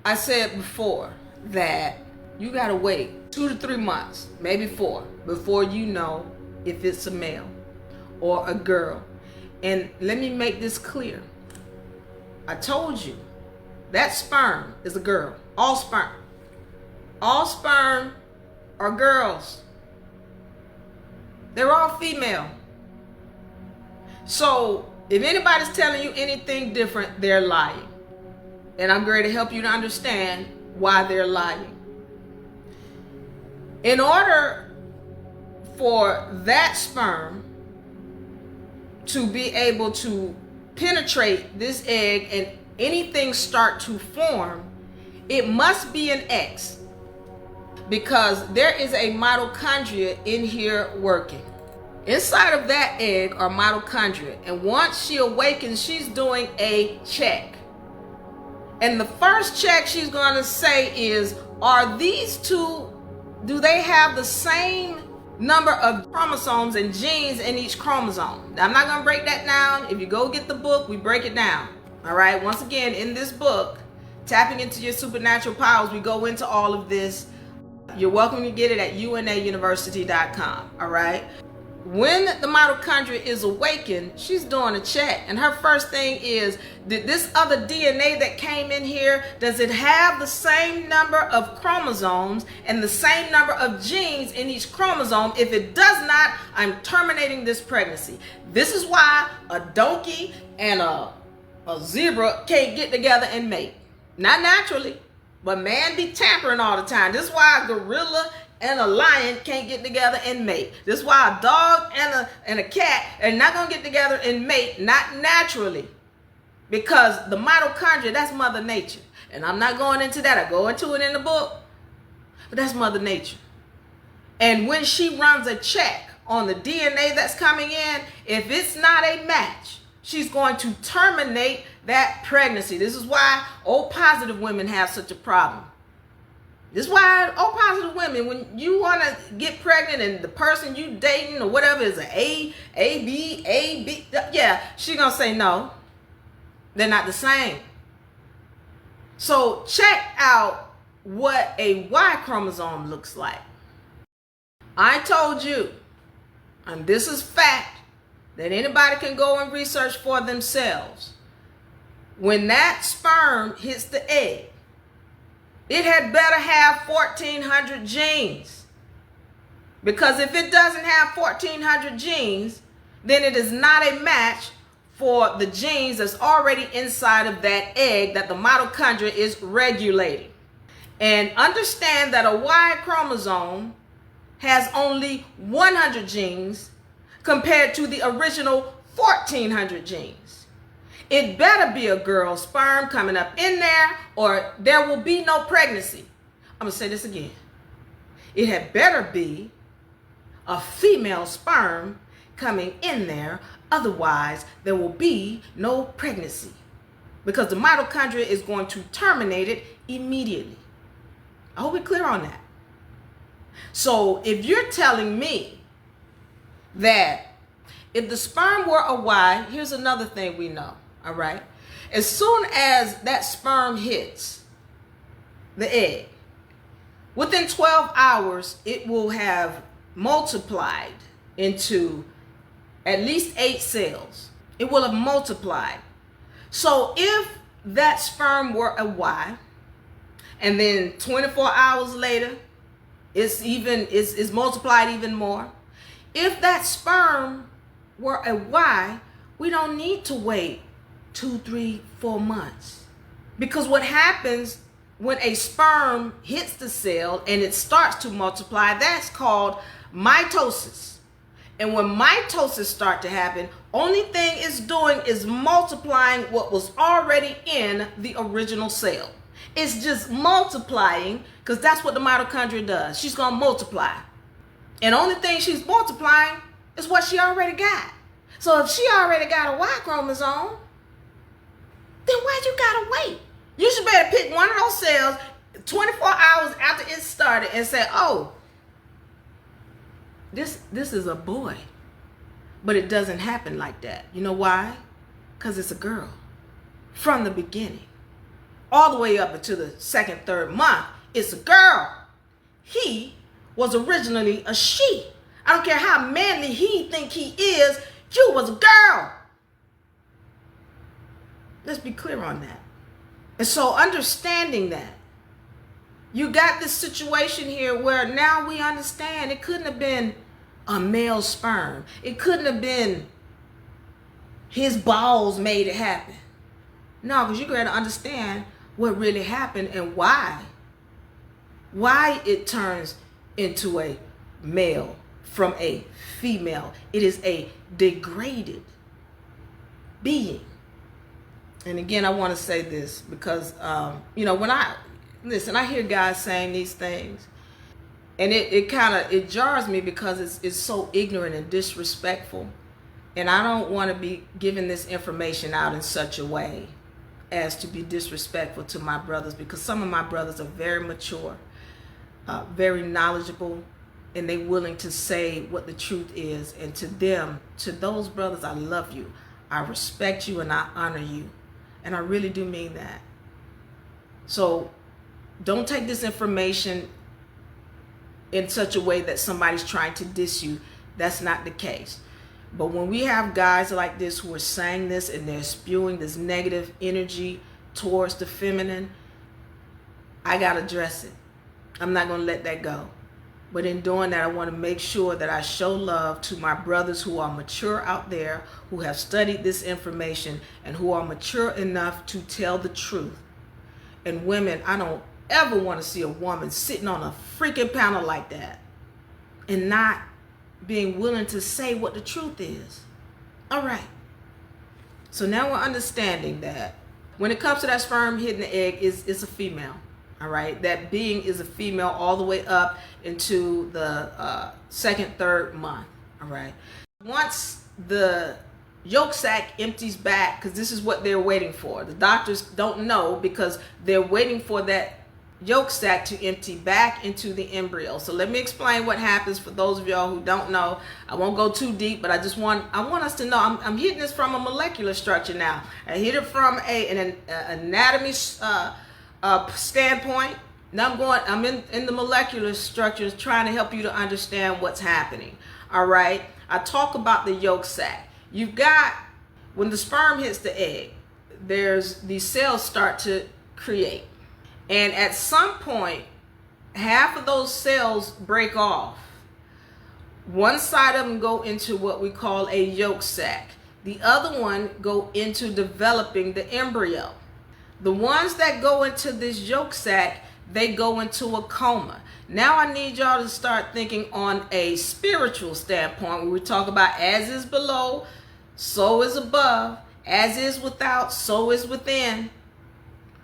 I said before that you gotta wait 2 to 3 months, maybe 4, before you know if it's a male or a girl. And let me make this clear. I told you that sperm is a girl. All sperm. All sperm are girls. They're all female. So if anybody's telling you anything different, they're lying. And I'm going to help you to understand why they're lying. In order for that sperm to be able to penetrate this egg and anything start to form, it must be an X, because there is a mitochondria in here working. Inside of that egg are mitochondria, and once she awakens, she's doing a check. And the first check she's going to say is, are these two, do they have the same number of chromosomes and genes in each chromosome? Now, I'm not going to break that down. If you go get the book, we break it down. All right. Once again, in this book, Tapping Into Your Supernatural Powers, we go into all of this. You're welcome to get it at UNARepublic.com. All right. When the mitochondria is awakened, she's doing a check. And her first thing is, did this other DNA that came in here, does it have the same number of chromosomes and the same number of genes in each chromosome? If it does not, I'm terminating this pregnancy. This is why a donkey and a zebra can't get together and mate. Not naturally, but man be tampering all the time. This is why a gorilla and a lion can't get together and mate. This is why a dog and a cat are not going to get together and mate, not naturally. Because the mitochondria, that's Mother Nature. And I'm not going into that. I go into it in the book. But that's Mother Nature. And when she runs a check on the DNA that's coming in, if it's not a match, she's going to terminate that pregnancy. This is why O positive women have such a problem. This is why O positive women, when you want to get pregnant and the person you dating or whatever is an A, B, yeah, she going to say no. They're not the same. So check out what a Y chromosome looks like. I told you, and this is fact, that anybody can go and research for themselves. When that sperm hits the egg, it had better have 1,400 genes. Because if it doesn't have 1,400 genes, then it is not a match for the genes that's already inside of that egg that the mitochondria is regulating. And understand that a Y chromosome has only 100 genes compared to the original 1,400 genes. It better be a girl sperm coming up in there, or there will be no pregnancy. I'm going to say this again. It had better be a female sperm coming in there. Otherwise, there will be no pregnancy, because the mitochondria is going to terminate it immediately. I hope we're clear on that. So if you're telling me that if the sperm were a Y, here's another thing we know. All right. As soon as that sperm hits the egg, within 12 hours, it will have multiplied into at least 8 cells. It will have multiplied. So if that sperm were a Y, and then 24 hours later, it's multiplied even more. If that sperm were a Y, we don't need to wait 2, 3, 4 months. Because what happens when a sperm hits the cell and it starts to multiply, that's called mitosis. And when mitosis starts to happen, only thing it's doing is multiplying what was already in the original cell. It's just multiplying, because that's what the mitochondria does. She's going to multiply. And only thing she's multiplying is what she already got. So if she already got a Y chromosome, then why you gotta wait? You should better pick one of those cells 24 hours after it started and say, oh, this is a boy. But it doesn't happen like that. You know why? Because it's a girl from the beginning. all the way up into the second, third month, it's a girl. He was originally a she. I don't care how manly he think he is, you was a girl. Let's be clear on that. And so understanding that, you got this situation here where now we understand it couldn't have been a male sperm. It couldn't have been his balls made it happen. No, because you got to understand what really happened and why. Why it turns into a male from a female. It is a degraded being. And again, I want to say this because, when I hear guys saying these things, and it jars me because it's so ignorant and disrespectful. And I don't want to be giving this information out in such a way as to be disrespectful to my brothers, because some of my brothers are very mature, very knowledgeable, and they're willing to say what the truth is. And to those brothers, I love you. I respect you and I honor you. And I really do mean that. So don't take this information in such a way that somebody's trying to diss you. That's not the case. But when we have guys like this who are saying this and they're spewing this negative energy towards the feminine, I got to address it. I'm not going to let that go. But in doing that, I want to make sure that I show love to my brothers who are mature out there, who have studied this information, and who are mature enough to tell the truth. And women, I don't ever want to see a woman sitting on a freaking panel like that and not being willing to say what the truth is. All right. So now we're understanding that when it comes to that sperm hitting the egg, it's a female. All right. That being is a female all the way up into the second, third month. All right. Once the yolk sac empties back, because this is what they're waiting for. The doctors don't know because they're waiting for that yolk sac to empty back into the embryo. So let me explain what happens for those of y'all who don't know. I won't go too deep, but I want us to know. I'm hitting this from a molecular structure now. I hit it from an anatomy standpoint. Now I'm in the molecular structures trying to help you to understand what's happening. All right. I talk about the yolk sac. You've got, when the sperm hits the egg, these cells start to create. And at some point, half of those cells break off. One side of them go into what we call a yolk sac. The other one go into developing the embryo. The ones that go into this yolk sac, they go into a coma. Now I need y'all to start thinking on a spiritual standpoint, where we talk about as is below, so is above, as is without, so is within.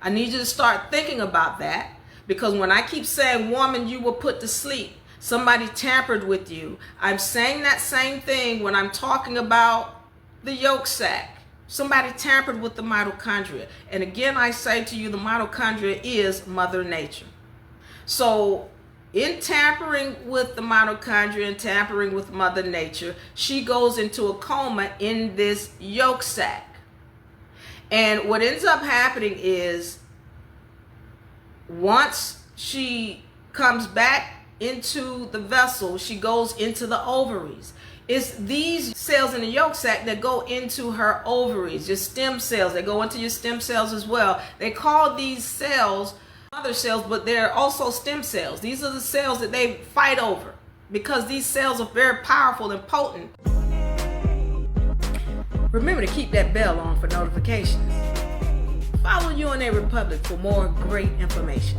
I need you to start thinking about that, because when I keep saying, woman, you were put to sleep, somebody tampered with you, I'm saying that same thing when I'm talking about the yolk sac. Somebody tampered with the mitochondria. And again, I say to you, the mitochondria is Mother Nature. So in tampering with the mitochondria and tampering with Mother Nature, she goes into a coma in this yolk sac. And what ends up happening is, once she comes back into the vessel, she goes into the ovaries. It's these cells in the yolk sac that go into her ovaries, your stem cells. They go into your stem cells as well. They call these cells mother cells, but they're also stem cells. These are the cells that they fight over, because these cells are very powerful and potent. Remember to keep that bell on for notifications. Follow UNARepublic for more great information.